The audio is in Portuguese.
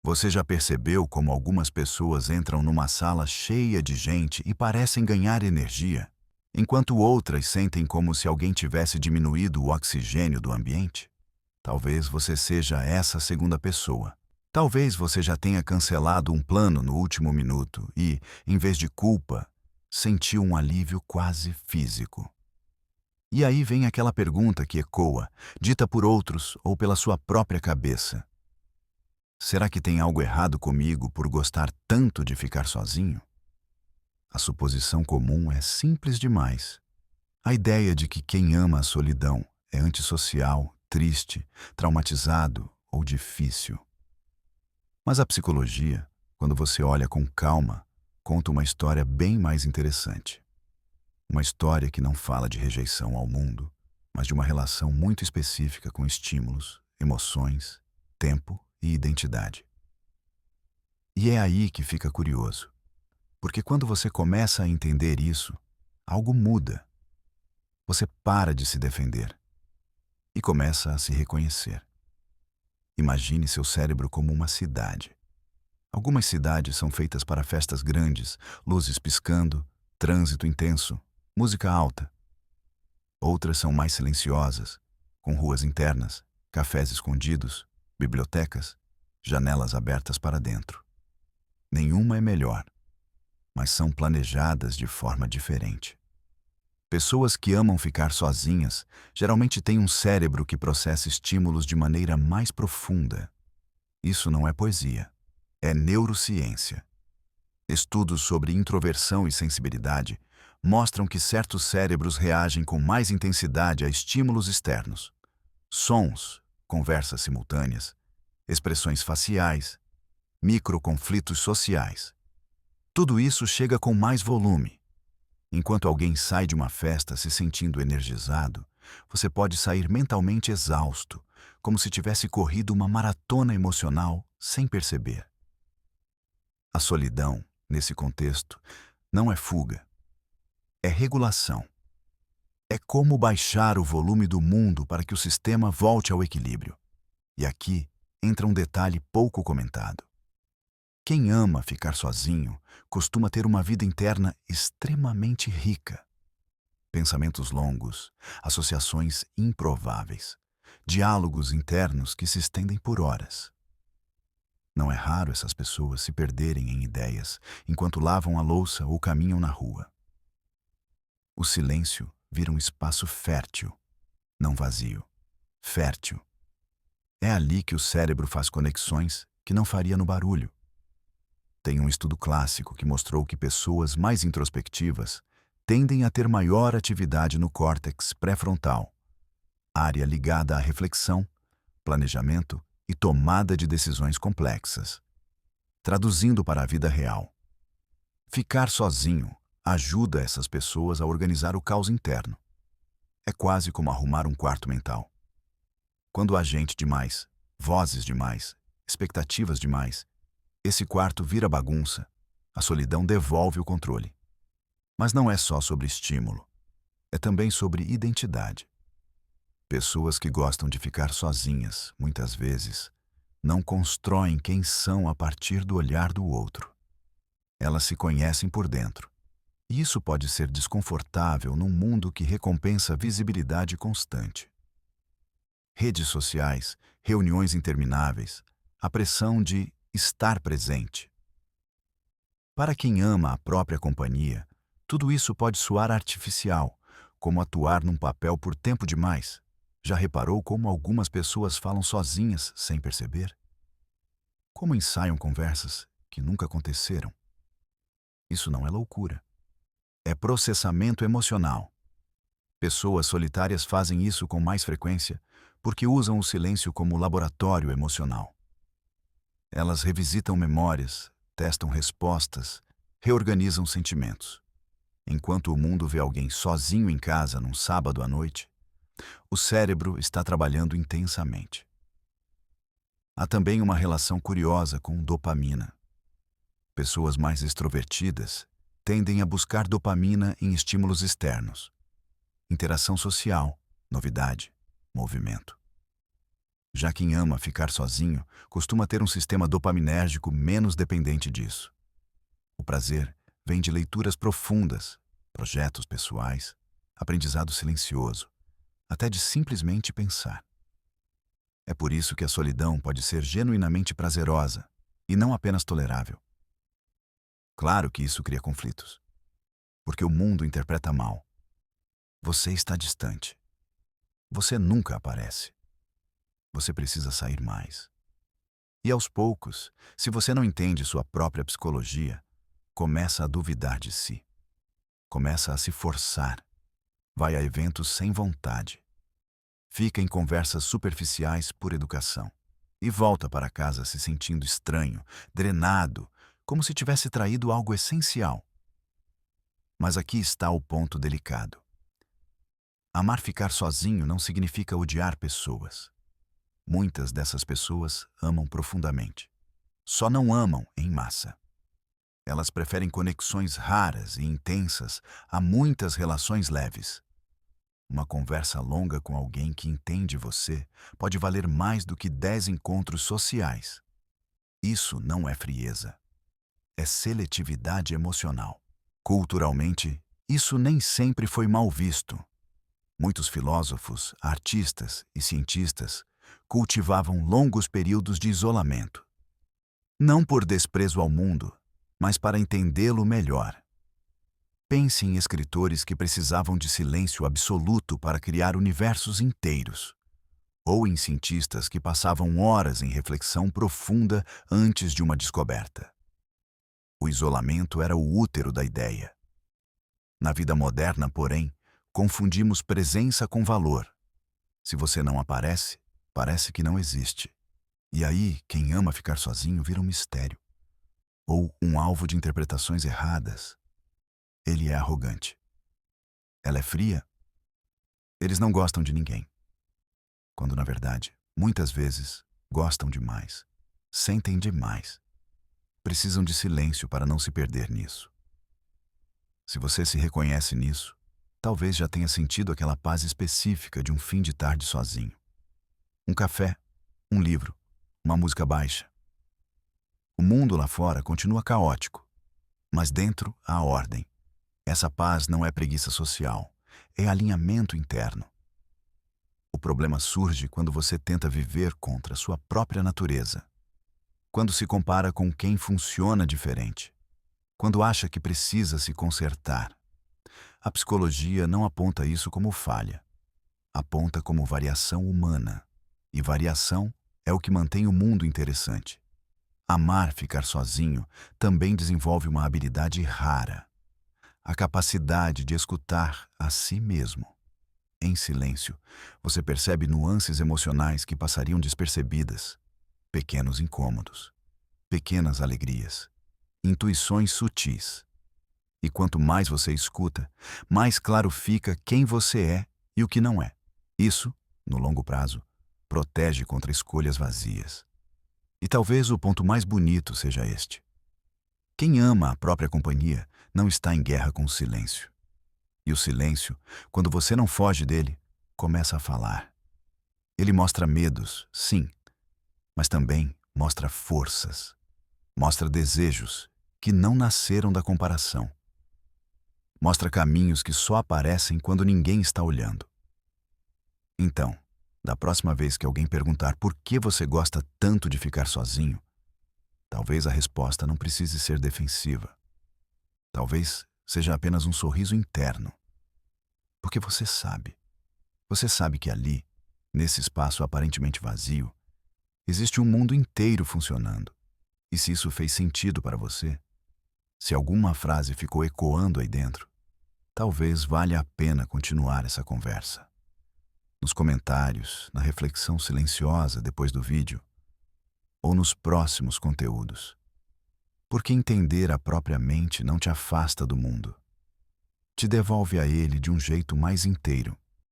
Você já percebeu como algumas pessoas entram numa sala cheia de gente e parecem ganhar energia, enquanto outras sentem como se alguém tivesse diminuído o oxigênio do ambiente? Talvez você seja essa segunda pessoa. Talvez você já tenha cancelado um plano no último minuto e, em vez de culpa, sentiu um alívio quase físico. E aí vem aquela pergunta que ecoa, dita por outros ou pela sua própria cabeça: será que tem algo errado comigo por gostar tanto de ficar sozinho? A suposição comum é simples demais. A ideia de que quem ama a solidão é antissocial, triste, traumatizado ou difícil. Mas a psicologia, quando você olha com calma, conta uma história bem mais interessante. Uma história que não fala de rejeição ao mundo, mas de uma relação muito específica com estímulos, emoções, tempo e identidade. E é aí que fica curioso, porque quando você começa a entender isso, algo muda. Você para de se defender e começa a se reconhecer. Imagine seu cérebro como uma cidade. Algumas cidades são feitas para festas grandes, luzes piscando, trânsito intenso, música alta. Outras são mais silenciosas, com ruas internas, cafés escondidos, bibliotecas, janelas abertas para dentro. Nenhuma é melhor, mas são planejadas de forma diferente. Pessoas que amam ficar sozinhas geralmente têm um cérebro que processa estímulos de maneira mais profunda. Isso não é poesia, é neurociência. Estudos sobre introversão e sensibilidade mostram que certos cérebros reagem com mais intensidade a estímulos externos. Sons, conversas simultâneas, expressões faciais, microconflitos sociais. Tudo isso chega com mais volume. Enquanto alguém sai de uma festa se sentindo energizado, você pode sair mentalmente exausto, como se tivesse corrido uma maratona emocional sem perceber. A solidão, nesse contexto, não é fuga, é regulação. É como baixar o volume do mundo para que o sistema volte ao equilíbrio. E aqui entra um detalhe pouco comentado. Quem ama ficar sozinho costuma ter uma vida interna extremamente rica. Pensamentos longos, associações improváveis, diálogos internos que se estendem por horas. Não é raro essas pessoas se perderem em ideias enquanto lavam a louça ou caminham na rua. O silêncio vira um espaço fértil, não vazio, fértil. É ali que o cérebro faz conexões que não faria no barulho. Tem um estudo clássico que mostrou que pessoas mais introspectivas tendem a ter maior atividade no córtex pré-frontal, área ligada à reflexão, planejamento e tomada de decisões complexas. Traduzindo para a vida real, ficar sozinho ajuda essas pessoas a organizar o caos interno. É quase como arrumar um quarto mental. Quando há gente demais, vozes demais, expectativas demais, esse quarto vira bagunça, a solidão devolve o controle. Mas não é só sobre estímulo, é também sobre identidade. Pessoas que gostam de ficar sozinhas, muitas vezes, não constroem quem são a partir do olhar do outro. Elas se conhecem por dentro. E isso pode ser desconfortável num mundo que recompensa visibilidade constante. Redes sociais, reuniões intermináveis, a pressão de estar presente. Para quem ama a própria companhia, tudo isso pode soar artificial, como atuar num papel por tempo demais. Já reparou como algumas pessoas falam sozinhas sem perceber? Como ensaiam conversas que nunca aconteceram? Isso não é loucura. É processamento emocional. Pessoas solitárias fazem isso com mais frequência porque usam o silêncio como laboratório emocional. Elas revisitam memórias, testam respostas, reorganizam sentimentos. Enquanto o mundo vê alguém sozinho em casa num sábado à noite, o cérebro está trabalhando intensamente. Há também uma relação curiosa com dopamina. Pessoas mais extrovertidas tendem a buscar dopamina em estímulos externos. Interação social, novidade, movimento. Já quem ama ficar sozinho costuma ter um sistema dopaminérgico menos dependente disso. O prazer vem de leituras profundas, projetos pessoais, aprendizado silencioso, até de simplesmente pensar. É por isso que a solidão pode ser genuinamente prazerosa e não apenas tolerável. Claro que isso cria conflitos, porque o mundo interpreta mal. Você está distante. Você nunca aparece. Você precisa sair mais. E aos poucos, se você não entende sua própria psicologia, começa a duvidar de si. Começa a se forçar. Vai a eventos sem vontade. Fica em conversas superficiais por educação. E volta para casa se sentindo estranho, drenado, como se tivesse traído algo essencial. Mas aqui está o ponto delicado. Amar ficar sozinho não significa odiar pessoas. Muitas dessas pessoas amam profundamente. Só não amam em massa. Elas preferem conexões raras e intensas a muitas relações leves. Uma conversa longa com alguém que entende você pode valer mais do que 10 encontros sociais. Isso não é frieza. É seletividade emocional. Culturalmente, isso nem sempre foi mal visto. Muitos filósofos, artistas e cientistas cultivavam longos períodos de isolamento. Não por desprezo ao mundo, mas para entendê-lo melhor. Pense em escritores que precisavam de silêncio absoluto para criar universos inteiros, ou em cientistas que passavam horas em reflexão profunda antes de uma descoberta. O isolamento era o útero da ideia. Na vida moderna, porém, confundimos presença com valor. Se você não aparece, parece que não existe. E aí, quem ama ficar sozinho vira um mistério, ou um alvo de interpretações erradas. Ele é arrogante. Ela é fria. Eles não gostam de ninguém. Quando, na verdade, muitas vezes, gostam demais, sentem demais. Precisam de silêncio para não se perder nisso. Se você se reconhece nisso, talvez já tenha sentido aquela paz específica de um fim de tarde sozinho. Um café, um livro, uma música baixa. O mundo lá fora continua caótico, mas dentro há ordem. Essa paz não é preguiça social, é alinhamento interno. O problema surge quando você tenta viver contra sua própria natureza. Quando se compara com quem funciona diferente. Quando acha que precisa se consertar. A psicologia não aponta isso como falha. Aponta como variação humana. E variação é o que mantém o mundo interessante. Amar ficar sozinho também desenvolve uma habilidade rara. A capacidade de escutar a si mesmo. Em silêncio, você percebe nuances emocionais que passariam despercebidas, pequenos incômodos, pequenas alegrias, intuições sutis. E quanto mais você escuta, mais claro fica quem você é e o que não é. Isso, no longo prazo, protege contra escolhas vazias. E talvez o ponto mais bonito seja este. Quem ama a própria companhia não está em guerra com o silêncio. E o silêncio, quando você não foge dele, começa a falar. Ele mostra medos, sim, mas também mostra forças. Mostra desejos que não nasceram da comparação. Mostra caminhos que só aparecem quando ninguém está olhando. Então, da próxima vez que alguém perguntar por que você gosta tanto de ficar sozinho, talvez a resposta não precise ser defensiva. Talvez seja apenas um sorriso interno. Porque você sabe que ali, nesse espaço aparentemente vazio, existe um mundo inteiro funcionando. E se isso fez sentido para você, se alguma frase ficou ecoando aí dentro, talvez valha a pena continuar essa conversa. Nos comentários, na reflexão silenciosa depois do vídeo, ou nos próximos conteúdos. Porque entender a própria mente não te afasta do mundo. Te devolve a ele de um jeito mais inteiro.